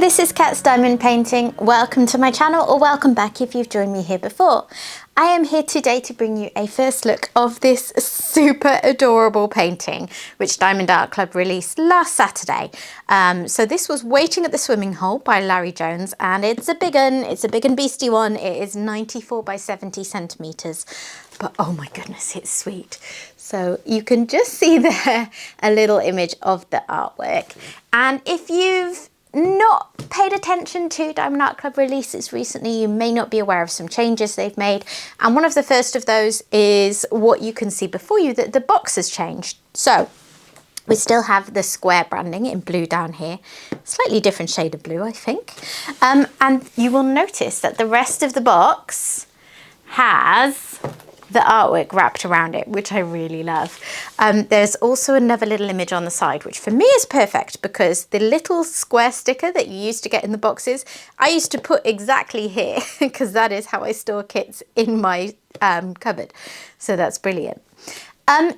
this is Cat's Diamond Painting. Welcome to my channel, or welcome back if you've joined me here before. I am here today to bring you a first look of this super adorable painting which Diamond Art Club released last Saturday. So this was Waiting at the Swimming Hole by Larry Jones, and it's a big and beastie one. It is 94 by 70 centimeters, but oh my goodness, it's sweet. So you can just see there a little image of the artwork. And if you've not paid attention to Diamond Art Club releases recently, you may not be aware of some changes they've made. And one of the first of those is what you can see before you, that the box has changed. So we still have the square branding in blue down here, slightly different shade of blue, I think. And you will notice that the rest of the box has the artwork wrapped around it, which I really love. There's also another little image on the side, which for me is perfect because the little square sticker that you used to get in the boxes, I used to put exactly here because that is how I store kits in my cupboard. So that's brilliant.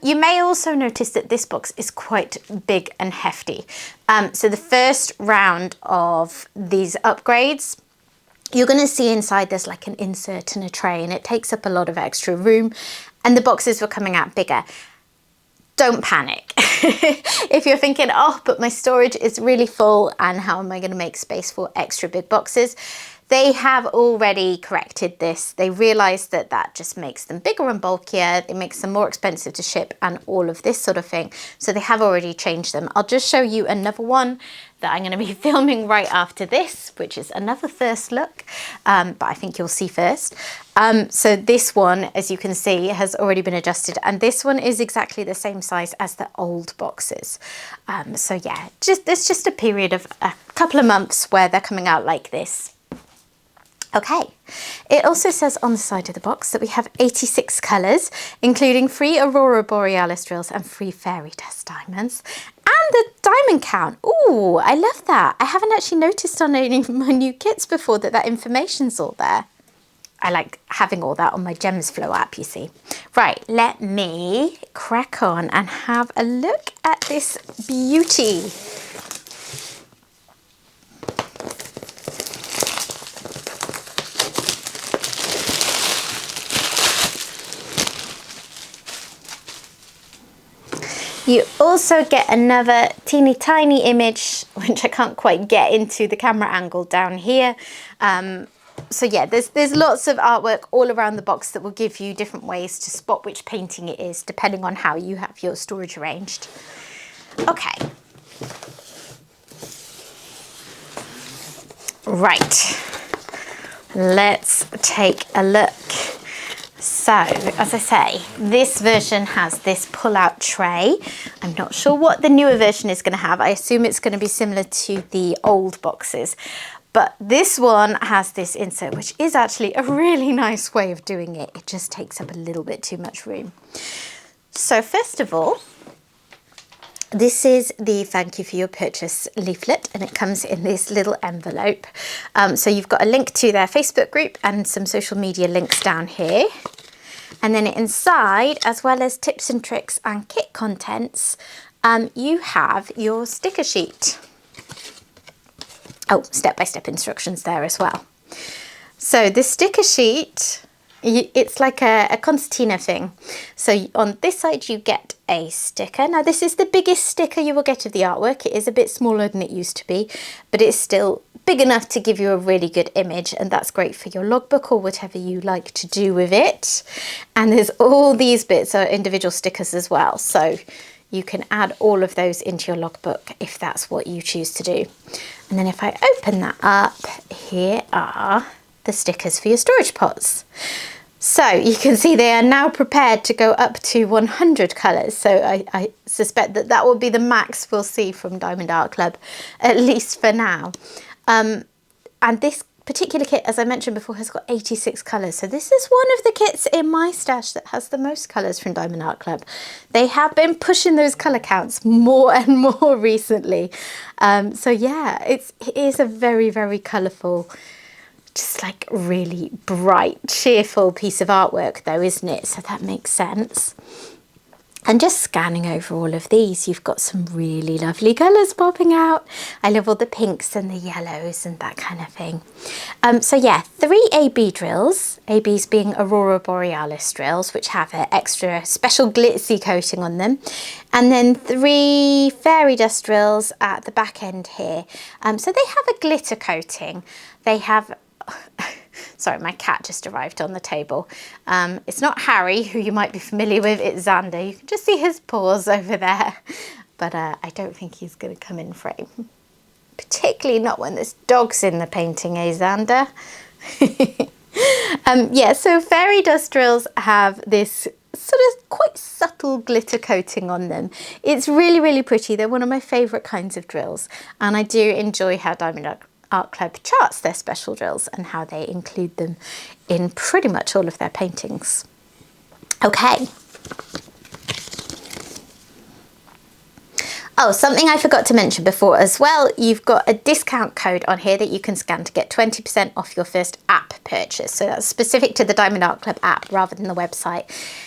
You may also notice that this box is quite big and hefty. So the first round of these upgrades, you're going to see inside there's like an insert and a tray, and it takes up a lot of extra room, and the boxes were coming out bigger. Don't panic. If you're thinking, oh, but my storage is really full and how am I going to make space for extra big boxes? They have already corrected this. They realized that that just makes them bigger and bulkier. It makes them more expensive to ship and all of this sort of thing. So they have already changed them. I'll just show you another one that I'm going to be filming right after this, which is another first look, but I think you'll see first. So this one, as you can see, has already been adjusted, and this one is exactly the same size as the old boxes. So yeah, there's just a period of a couple of months where they're coming out like this. Okay, it also says on the side of the box that we have 86 colours, including 3 Aurora Borealis drills and 3 fairy dust diamonds. And the diamond count. Ooh, I love that. I haven't actually noticed on any of my new kits before that that information's all there. I like having all that on my Gems Flow app, you see. Right, let me crack on and have a look at this beauty. You also get another teeny tiny image, which I can't quite get into the camera angle down here. So yeah, there's lots of artwork all around the box that will give you different ways to spot which painting it is, depending on how you have your storage arranged. Okay. Right. Let's take a look. So, as I say, this version has this pull-out tray. I'm not sure what the newer version is going to have. I assume it's going to be similar to the old boxes. But this one has this insert, which is actually a really nice way of doing it. It just takes up a little bit too much room. So first of all, this is the thank you for your purchase leaflet, and it comes in this little envelope. So you've got a link to their Facebook group and some social media links down here. And then inside, as well as tips and tricks and kit contents, you have your sticker sheet. Oh, step-by-step instructions there as well. So the sticker sheet, it's like a concertina thing. So on this side you get a sticker. Now this is the biggest sticker you will get of the artwork. It is a bit smaller than it used to be, but it's still big enough to give you a really good image, and that's great for your logbook or whatever you like to do with it. And there's all these bits are individual stickers as well, so you can add all of those into your logbook if that's what you choose to do. And then if I open that up, here are the stickers for your storage pots. So you can see they are now prepared to go up to 100 colours. So I suspect that that will be the max we'll see from Diamond Art Club, at least for now. And this particular kit, as I mentioned before, has got 86 colours. So this is one of the kits in my stash that has the most colours from Diamond Art Club. They have been pushing those colour counts more and more recently. So yeah, it is a very, very colourful, just like really bright, cheerful piece of artwork though, isn't it? So that makes sense. And just scanning over all of these, you've got some really lovely colours popping out. I love all the pinks and the yellows and that kind of thing. So yeah, 3 AB drills, ABs being Aurora Borealis drills, which have an extra special glitzy coating on them. And then 3 fairy dust drills at the back end here. So they have a glitter coating. They have... Sorry, my cat just arrived on the table. It's not Harry, who you might be familiar with, it's Xander. You can just see his paws over there. But I don't think he's going to come in frame. Particularly not when there's dogs in the painting, eh, Xander? Yeah, so fairy dust drills have this sort of quite subtle glitter coating on them. It's really, really pretty. They're one of my favourite kinds of drills. And I do enjoy how Diamond Art Club charts their special drills and how they include them in pretty much all of their paintings. Okay. Oh, something I forgot to mention before as well, you've got a discount code on here that you can scan to get 20% off your first app purchase. So that's specific to the Diamond Art Club app rather than the website.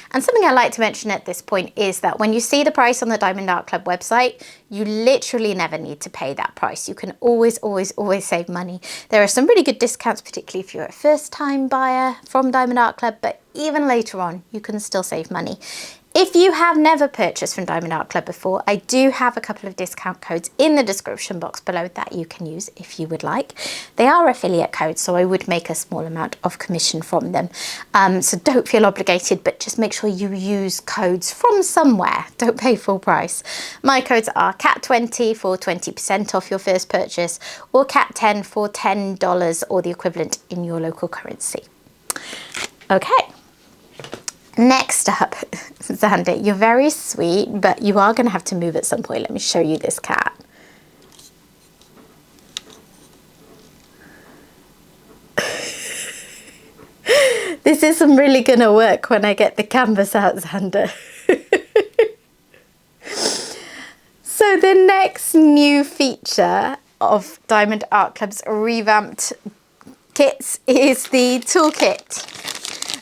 And something I like to mention at this point is that when you see the price on the Diamond Art Club website, you literally never need to pay that price. You can always, always, always save money. There are some really good discounts, particularly if you're a first-time buyer from Diamond Art Club, but even later on, you can still save money. If you have never purchased from Diamond Art Club before, I do have a couple of discount codes in the description box below that you can use if you would like. They are affiliate codes, so I would make a small amount of commission from them. So don't feel obligated, but just make sure you use codes from somewhere. Don't pay full price. My codes are CAT20 for 20% off your first purchase, or CAT10 for $10 or the equivalent in your local currency. Okay. Next up, Xander, you're very sweet, but you are going to have to move at some point. Let me show you this cat. This isn't really going to work when I get the canvas out, Xander. So the next new feature of Diamond Art Club's revamped kits is the toolkit.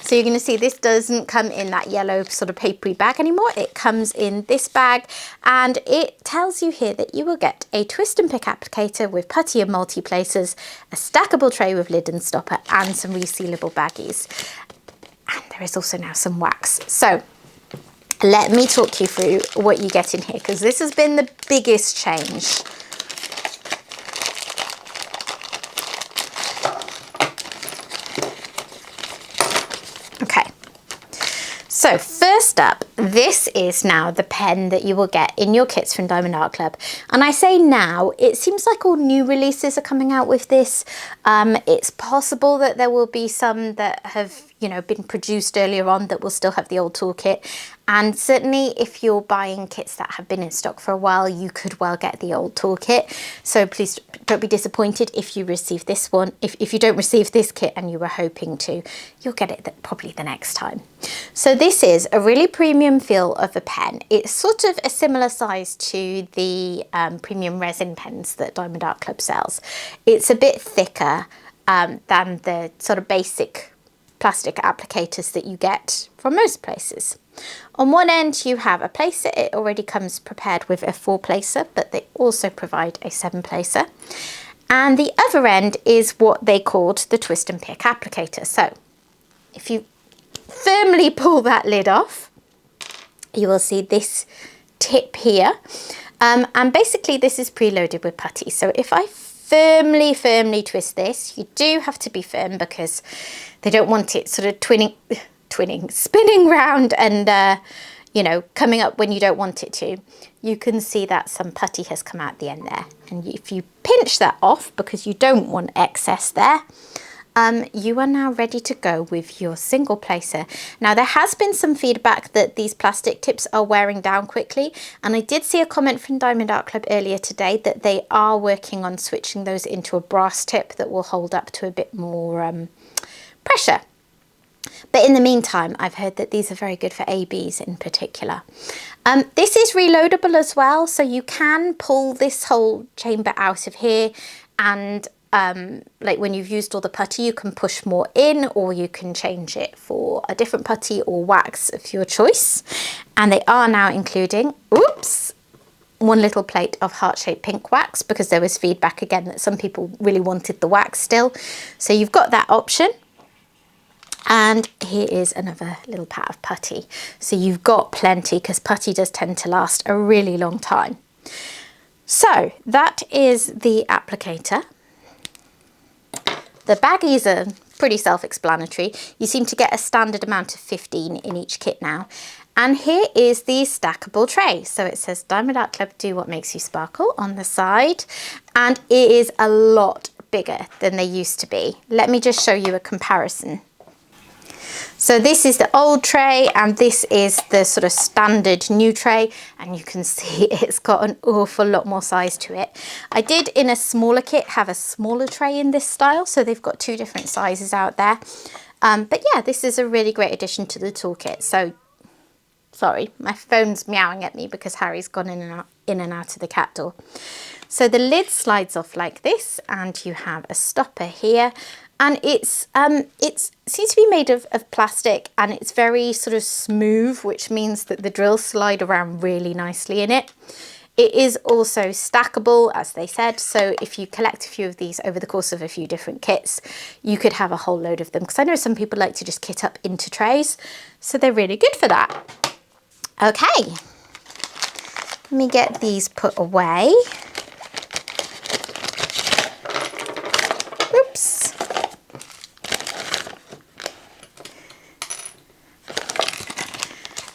So you're going to see this doesn't come in that yellow sort of papery bag anymore. It comes in this bag, and it tells you here that you will get a twist and pick applicator with putty and multi-placers, a stackable tray with lid and stopper, and some resealable baggies. And there is also now some wax. So let me talk you through what you get in here, because this has been the biggest change. So first up, this is now the pen that you will get in your kits from Diamond Art Club. And I say now, it seems like all new releases are coming out with this. It's possible that there will be some that have, you know, been produced earlier on that will still have the old toolkit. And certainly if you're buying kits that have been in stock for a while, you could well get the old toolkit. So please don't be disappointed if you receive this one. If you don't receive this kit and you were hoping to, you'll get it probably the next time. So this is a really premium feel of a pen. It's sort of a similar size to the premium resin pens that Diamond Art Club sells. It's a bit thicker than the sort of basic plastic applicators that you get from most places. On one end you have a placer. It already comes prepared with a 4 placer, but they also provide a 7 placer. And the other end is what they called the twist and pick applicator. So if you firmly pull that lid off, you will see this tip here. And basically this is preloaded with putty. So if I firmly twist this, you do have to be firm because they don't want it sort of spinning round and, you know, coming up when you don't want it to. You can see that some putty has come out the end there. And if you pinch that off, because you don't want excess there, you are now ready to go with your single placer. Now there has been some feedback that these plastic tips are wearing down quickly, and I did see a comment from Diamond Art Club earlier today that they are working on switching those into a brass tip that will hold up to a bit more pressure. But in the meantime, I've heard that these are very good for ABs in particular. This is reloadable as well, so you can pull this whole chamber out of here, and like when you've used all the putty, you can push more in, or you can change it for a different putty or wax of your choice. And they are now including, oops, one little plate of heart-shaped pink wax, because there was feedback again that some people really wanted the wax still. So you've got that option. And here is another little pat of putty. So you've got plenty, because putty does tend to last a really long time. So that is the applicator. The baggies are pretty self-explanatory. You seem to get a standard amount of 15 in each kit now. And here is the stackable tray. So it says Diamond Art Club, do what makes you sparkle on the side. And it is a lot bigger than they used to be. Let me just show you a comparison. So this is the old tray and this is the sort of standard new tray, and you can see it's got an awful lot more size to it. I did in a smaller kit have a smaller tray in this style, so they've got two different sizes out there. But yeah, this is a really great addition to the toolkit. So sorry, my phone's meowing at me because Harry's gone in and out of the cat door. So the lid slides off like this, and you have a stopper here. And it seems to be made of plastic, and it's very sort of smooth, which means that the drills slide around really nicely in it. It is also stackable, as they said, so if you collect a few of these over the course of a few different kits, you could have a whole load of them, because I know some people like to just kit up into trays, so they're really good for that. Okay, let me get these put away. Oops.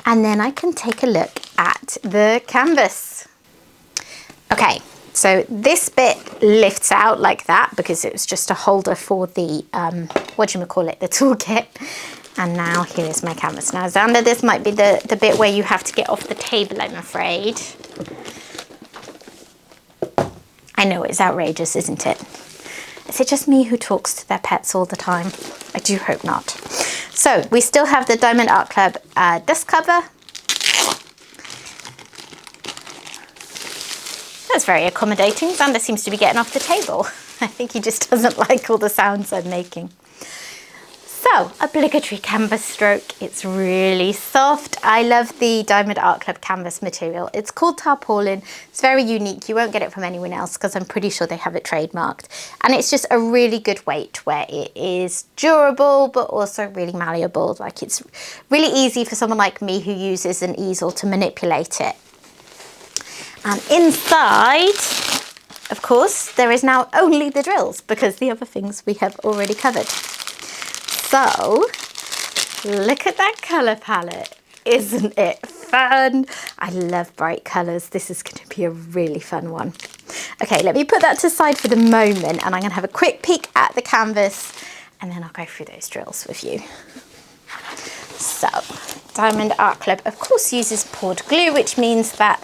And then I can take a look at the canvas. Okay, so this bit lifts out like that because it was just a holder for the, the toolkit. And now here's my canvas. Now, Xander, this might be the bit where you have to get off the table, I'm afraid. I know, it's outrageous, isn't it? Is it just me who talks to their pets all the time? I do hope not. So we still have the Diamond Art Club dust cover. That's very accommodating. Xander seems to be getting off the table. I think he just doesn't like all the sounds I'm making. So, obligatory canvas stroke. It's really soft. I love the Diamond Art Club canvas material. It's called tarpaulin. It's very unique. You won't get it from anyone else because I'm pretty sure they have it trademarked. And it's just a really good weight where it is durable but also really malleable. Like, it's really easy for someone like me who uses an easel to manipulate it. And inside, of course, there is now only the drills because the other things we have already covered. So, look at that colour palette. Isn't it fun? I love bright colours. This is going to be a really fun one. Okay, let me put that to the side for the moment, and I'm going to have a quick peek at the canvas, and then I'll go through those drills with you. So, Diamond Art Club, of course, uses poured glue, which means that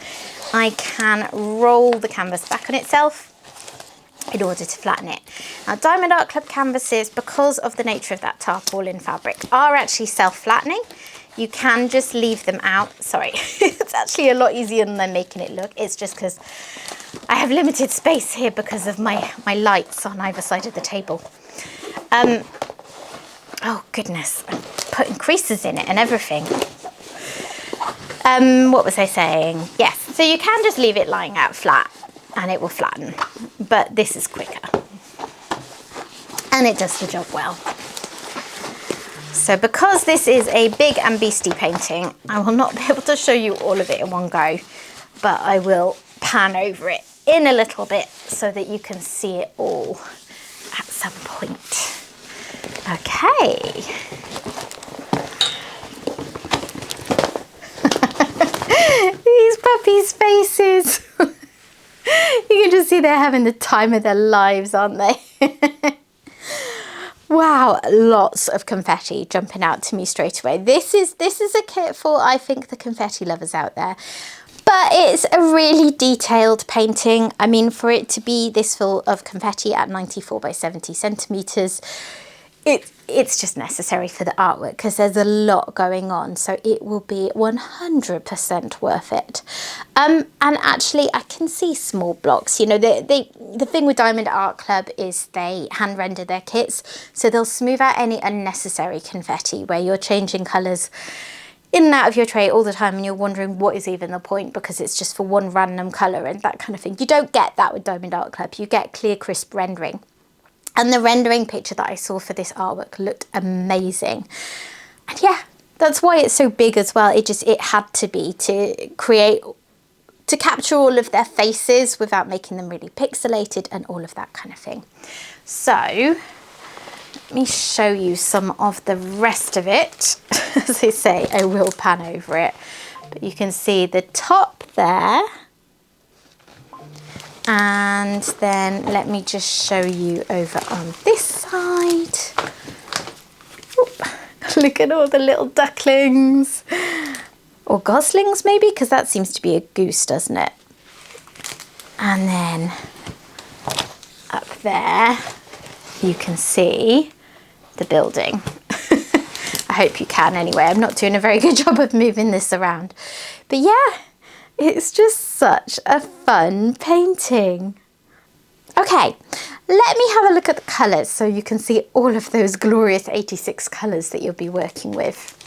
I can roll the canvas back on itself in order to flatten it. Now, Diamond Art Club canvases, because of the nature of that tarpaulin fabric, are actually self-flattening. You can just leave them out. Sorry, it's actually a lot easier than I'm making it look. It's just because I have limited space here because of my lights on either side of the table. Oh goodness, I'm putting creases in it and everything. What was I saying? Yes, so you can just leave it lying out flat and it will flatten, but this is quicker and it does the job well. So because this is a big and beastie painting, I will not be able to show you all of it in one go, but I will pan over it in a little bit so that you can see it all at some point. Okay. These puppies' faces. You can just see they're having the time of their lives, aren't they? Wow, lots of confetti jumping out to me straight away. This is a kit for, I think, the confetti lovers out there. But it's a really detailed painting. I mean, for it to be this full of confetti at 94 by 70 centimetres, it's just necessary for the artwork because there's a lot going on, so it will be 100% worth it. And actually I can see small blocks. You know, the thing with Diamond Art Club is they hand render their kits, so they'll smooth out any unnecessary confetti where you're changing colours in and out of your tray all the time and you're wondering what is even the point because it's just for one random colour and that kind of thing. You don't get that with Diamond Art Club. You get clear, crisp rendering. And the rendering picture that I saw for this artwork looked amazing. And yeah, that's why it's so big as well. It had to be to capture all of their faces without making them really pixelated and all of that kind of thing. So let me show you some of the rest of it. As they say, I will pan over it. But you can see the top there. And then let me just show you over on this side. Oop. Look at all the little ducklings. Or goslings maybe, because that seems to be a goose, doesn't it? And then up there, you can see the building. I hope you can anyway. I'm not doing a very good job of moving this around. But yeah, it's just such a fun painting. Okay, let me have a look at the colours so you can see all of those glorious 86 colours that you'll be working with.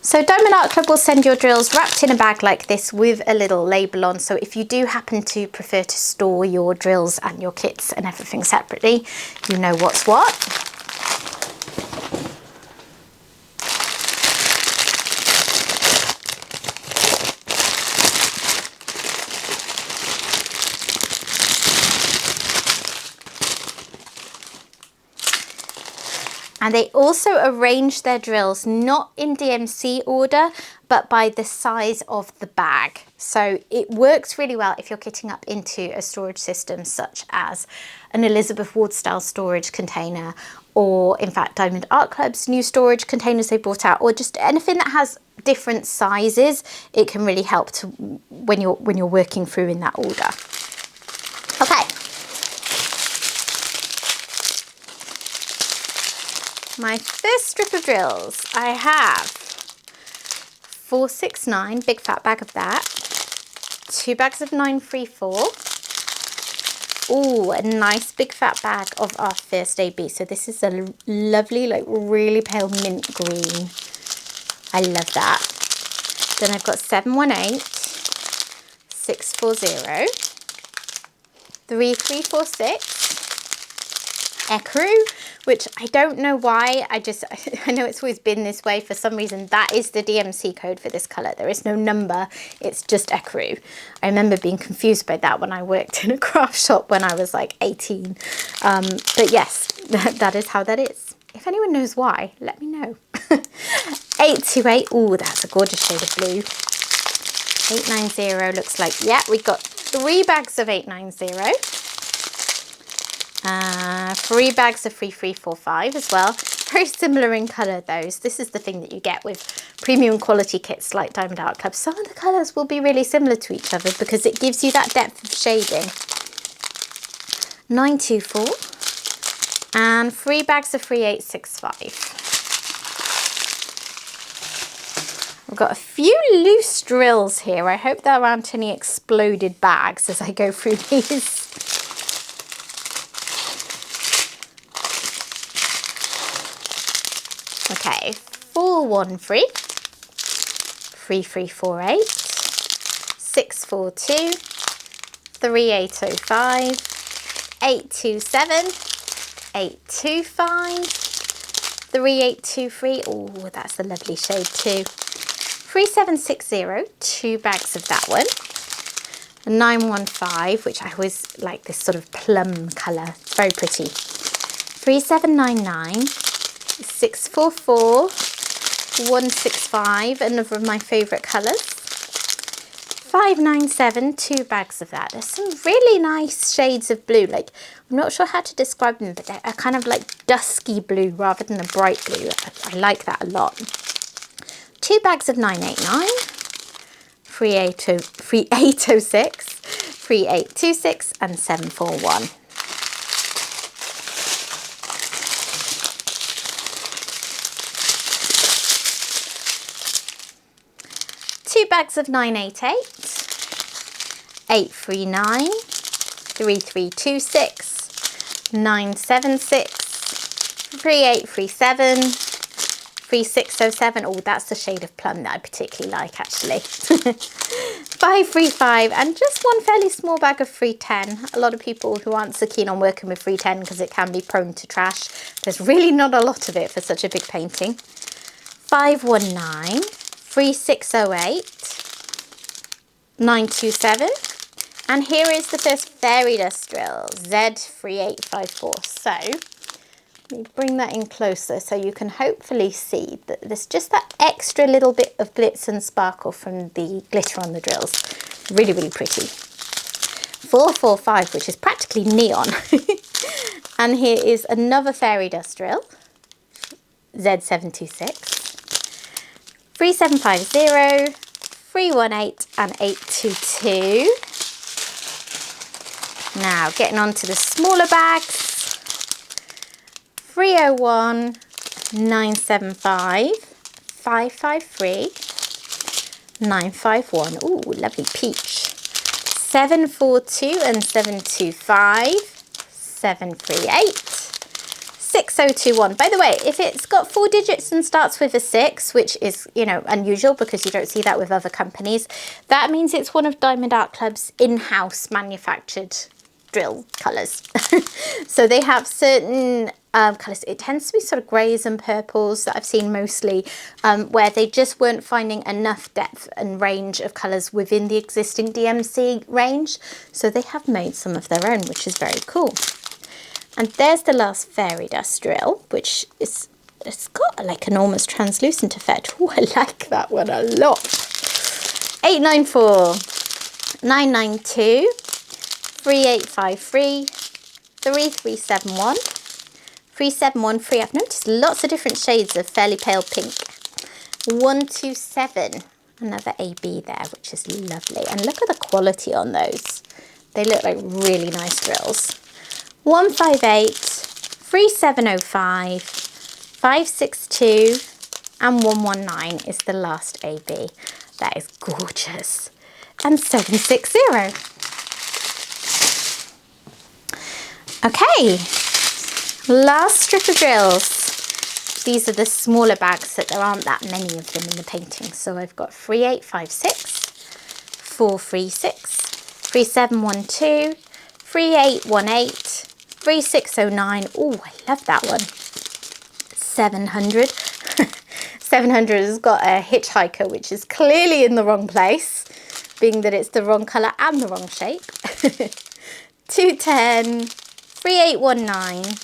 So Diamond Art Club will send your drills wrapped in a bag like this with a little label on. So if you do happen to prefer to store your drills and your kits and everything separately, you know what's what. And they also arrange their drills not in DMC order, but by the size of the bag. So it works really well if you're kitting up into a storage system such as an Elizabeth Ward style storage container, or in fact Diamond Art Club's new storage containers they brought out, or just anything that has different sizes. It can really help to when you're working through in that order. Okay. My first strip of drills, I have 469, big fat bag of that, 2 bags of 934, ooh, a nice big fat bag of our first AB. So this is a lovely, like really pale mint green. I love that. Then I've got 718, 640, 3346, Ecru, which I don't know why, I know it's always been this way for some reason. That is the DMC code for this colour. There is no number, it's just Ecru. I remember being confused by that when I worked in a craft shop when I was like 18. But yes, that is how that is. If anyone knows why, let me know. 828, ooh, that's a gorgeous shade of blue. 890 looks like, yeah, we got 3 bags of 890. 3 bags of 3345 as well. Very similar in colour those. This is the thing that you get with premium quality kits like Diamond Art Club. Some of the colours will be really similar to each other because it gives you that depth of shading. 924 and 3 bags of 3865. I've got a few loose drills here. I hope there aren't any exploded bags as I go through these. Okay, 413, 3348, 642, 3805, 827, 825, 3823, oh, that's a lovely shade too. 3760, 2 bags of that one. 915, which I always like this sort of plum colour, it's very pretty. 3799, 644, 165, another of my favourite colours. 597, 2 bags of that. There's some really nice shades of blue. Like, I'm not sure how to describe them, but they're kind of like dusky blue rather than a bright blue. I like that a lot. 2 bags of 989, 3806, 3826, and 741. 2 bags of 988, 839, 3326, 976, 3837, 3607. Oh, that's the shade of plum that I particularly like, actually. 535, and just one fairly small bag of 310. A lot of people who aren't so keen on working with 310 because it can be prone to trash. There's really not a lot of it for such a big painting. 519, 3608, 927. And here is the first fairy dust drill, Z3854. So let me bring that in closer so you can hopefully see that there's just that extra little bit of glitz and sparkle from the glitter on the drills. Really, really pretty. 445, which is practically neon. And here is another fairy dust drill, Z726, 3750, 318 and 822. Now getting on to the smaller bags. 301, 975, 553, 951. Ooh, lovely peach. 742 and 725, 738, 6021. By the way, if it's got 4 digits and starts with a 6, which is, you know, unusual because you don't see that with other companies, that means it's one of Diamond Art Club's in-house manufactured drill colours. So they have certain colours. It tends to be sort of greys and purples that I've seen mostly, where they just weren't finding enough depth and range of colours within the existing DMC range. So they have made some of their own, which is very cool. And there's the last fairy dust drill, which is, it's got like an almost translucent effect. Oh, I like that one a lot. 894, 992, 3853, 3371, 3713. I've noticed lots of different shades of fairly pale pink. 127, another AB there, which is lovely. And look at the quality on those. They look like really nice drills. 158, 3705, 562, and 119 is the last AB. That is gorgeous. And 760. Okay, last strip of drills. These are the smaller bags that there aren't that many of them in the painting. So I've got 3856, 436, 3712, 3818, 3609. Oh, I love that one. 700. 700 has got a hitchhiker, which is clearly in the wrong place, being that it's the wrong colour and the wrong shape. 210, 3819,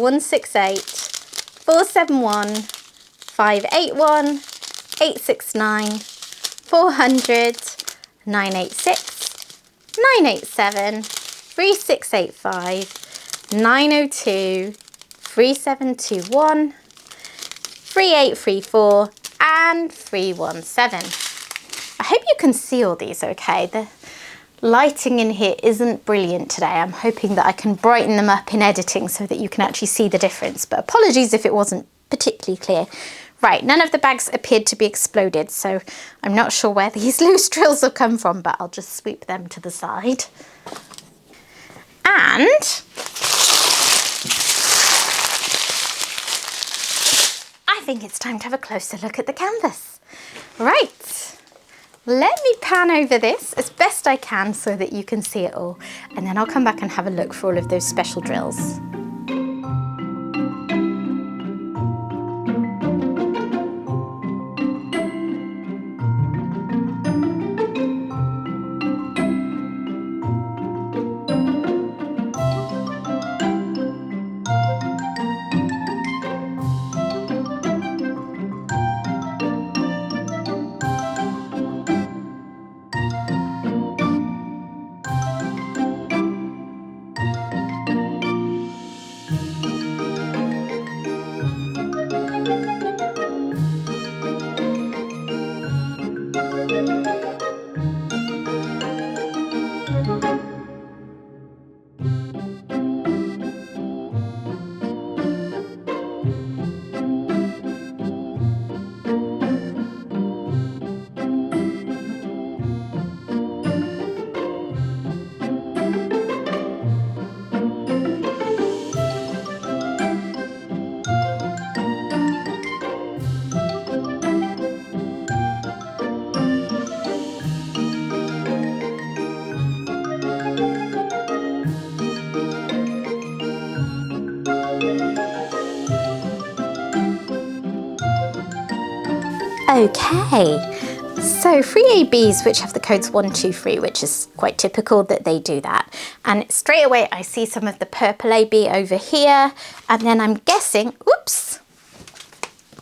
168, 471, 581, 869, 400, 986, 987, 3685, 902, 3721, 3834 and 317. I hope you can see all these okay. The lighting in here isn't brilliant today. I'm hoping that I can brighten them up in editing so that you can actually see the difference, but apologies if it wasn't particularly clear. Right, none of the bags appeared to be exploded, so I'm not sure where these loose drills have come from, but I'll just sweep them to the side. And I think it's time to have a closer look at the canvas. Right, let me pan over this as best I can so that you can see it all, and then I'll come back and have a look for all of those special drills. Okay, so free ABs which have the codes 1, 2, 3, which is quite typical that they do that. And straight away I see some of the purple AB over here, and then I'm guessing, oops,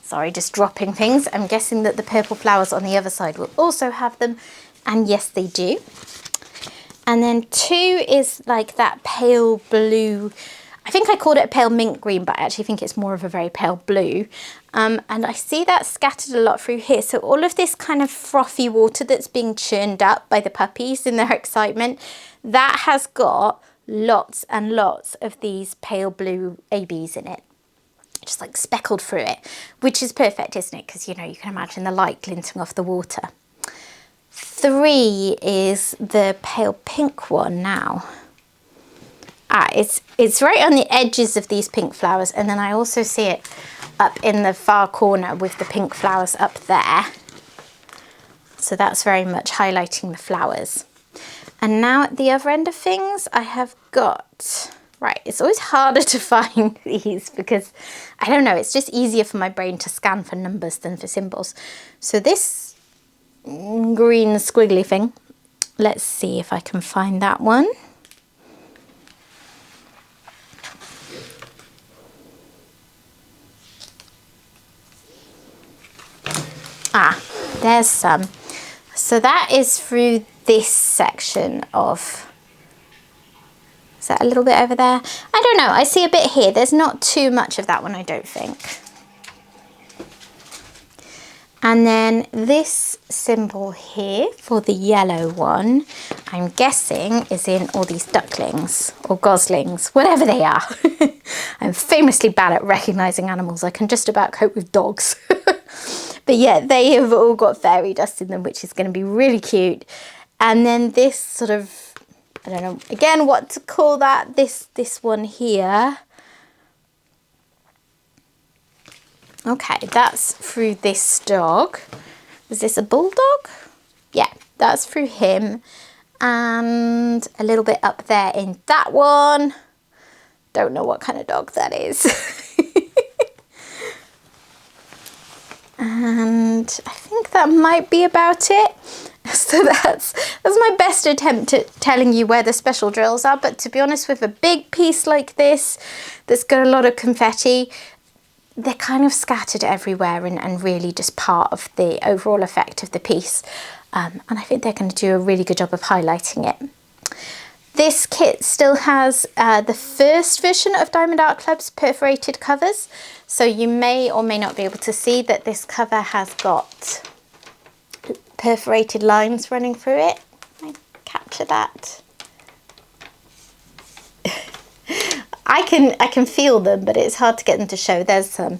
sorry, just dropping things. I'm guessing that the purple flowers on the other side will also have them, and yes they do. And then 2 is like that pale blue, I think I called it a pale mint green, but I actually think it's more of a very pale blue. And I see that scattered a lot through here. So all of this kind of frothy water that's being churned up by the puppies in their excitement, that has got lots and lots of these pale blue ABs in it, just like speckled through it, which is perfect, isn't it? Because, you know, you can imagine the light glinting off the water. 3 is the pale pink one now. It's right on the edges of these pink flowers, and then I also see it up in the far corner with the pink flowers up there. So that's very much highlighting the flowers. And now at the other end of things, I have got, right, it's always harder to find these because, I don't know, it's just easier for my brain to scan for numbers than for symbols. So this green squiggly thing, let's see if I can find that one. Ah, there's some. So that is through this section of, is that a little bit over there? I don't know, I see a bit here. There's not too much of that one, I don't think. And then this symbol here for the yellow one, I'm guessing is in all these ducklings or goslings, whatever they are. I'm famously bad at recognizing animals. I can just about cope with dogs. But yeah, they have all got fairy dust in them, which is going to be really cute. And then this sort of, I don't know, again, what to call that, this one here. Okay, that's through this dog. Is this a bulldog? Yeah, that's through him. And a little bit up there in that one. Don't know what kind of dog that is. And I think that might be about it. So that's my best attempt at telling you where the special drills are. But to be honest, with a big piece like this, that's got a lot of confetti, they're kind of scattered everywhere and really just part of the overall effect of the piece. And I think they're going to do a really good job of highlighting it. This kit still has the first version of Diamond Art Club's perforated covers. So you may or may not be able to see that this cover has got perforated lines running through it. Can I capture that? I can feel them, but it's hard to get them to show. There's some.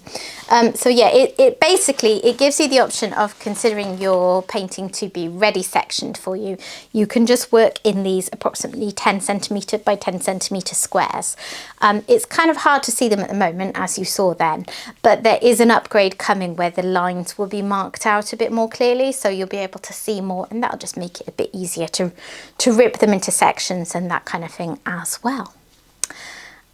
So yeah, it basically, it gives you the option of considering your painting to be ready sectioned for you. You can just work in these approximately 10 centimetre by 10 centimetre squares. It's kind of hard to see them at the moment, as you saw then, but there is an upgrade coming where the lines will be marked out a bit more clearly, so you'll be able to see more, and that'll just make it a bit easier to rip them into sections and that kind of thing as well.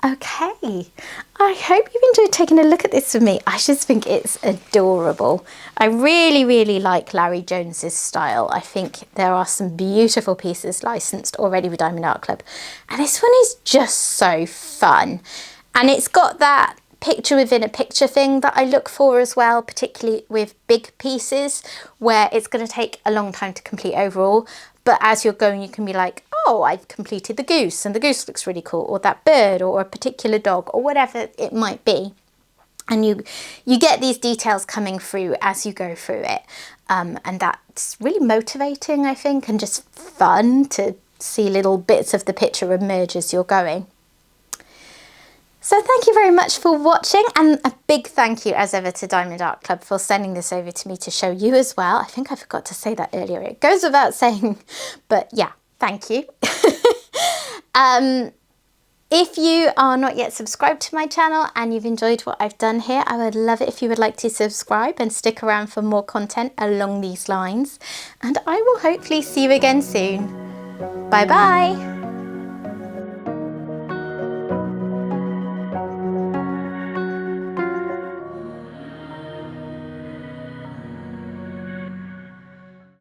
Okay, I hope you've enjoyed taking a look at this with me. I just think it's adorable. I really, really like Larry Jones's style. I think there are some beautiful pieces licensed already with Diamond Art Club. And this one is just so fun. And it's got that picture within a picture thing that I look for as well, particularly with big pieces where it's going to take a long time to complete overall. But as you're going, you can be like, oh, I've completed the goose and the goose looks really cool, or that bird, or a particular dog, or whatever it might be. And you get these details coming through as you go through it. And that's really motivating, I think, and just fun to see little bits of the picture emerge as you're going. So thank you very much for watching, and a big thank you as ever to Diamond Art Club for sending this over to me to show you as well. I think I forgot to say that earlier. It goes without saying, but yeah, thank you. If you are not yet subscribed to my channel and you've enjoyed what I've done here, I would love it if you would like to subscribe and stick around for more content along these lines. And I will hopefully see you again soon. Bye bye.